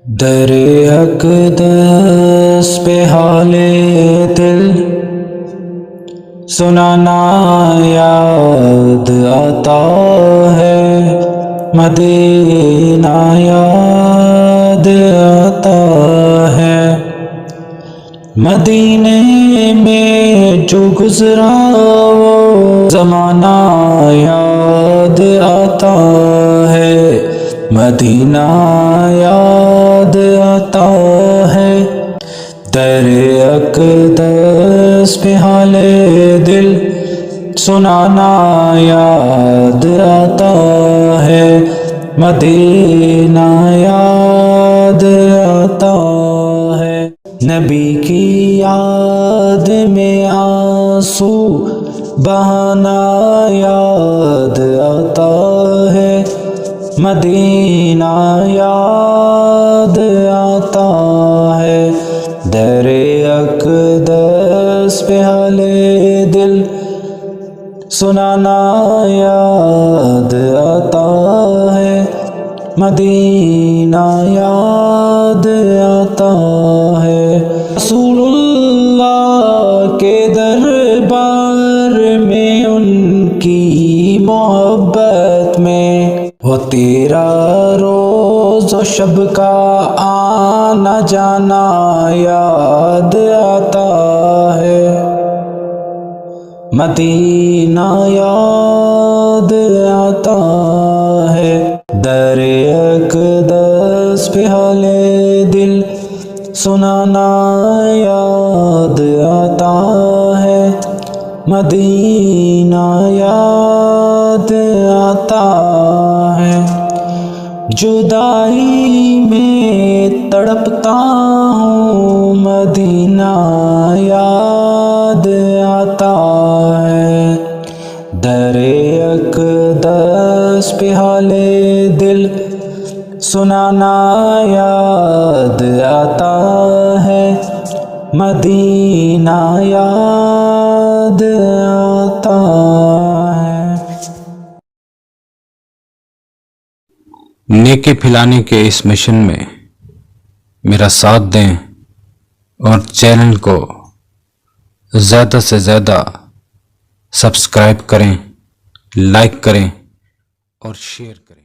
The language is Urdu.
در اقدس پہ حال دل سنانا یاد آتا ہے، مدینہ یاد آتا ہے، مدینے میں جو گزرا وہ زمانہ یاد آتا ہے، مدینہ یاد آتا ہے۔ در اقدس پہ حال دل سنانا یاد آتا ہے، مدینہ یاد آتا ہے۔ نبی کی یاد میں آنسو بہانا یاد آتا ہے، مدینہ یاد آتا ہے۔ در اقدس پہ حال دل سنانا یاد آتا ہے، مدینہ یاد آتا ہے۔ رسول اللہ کے دربار میں ان کی محبت میں وہ تیرا روز و شب کا آنا جانا یاد آتا ہے، مدینہ یاد آتا ہے۔ در اقدس پہ حال دل سنانا یاد آتا ہے، مدینہ یاد آتا ہے۔ جدائی میں تڑپتا ہوں، مدینہ یاد آتا ہے۔ در اقدس پہ حال دل سنانا یاد آتا ہے، مدینہ یاد آتا ہے۔ نیکی پھیلانے کے اس مشن میں میرا ساتھ دیں اور چینل کو زیادہ سے زیادہ سبسکرائب کریں، لائک کریں اور شیئر کریں۔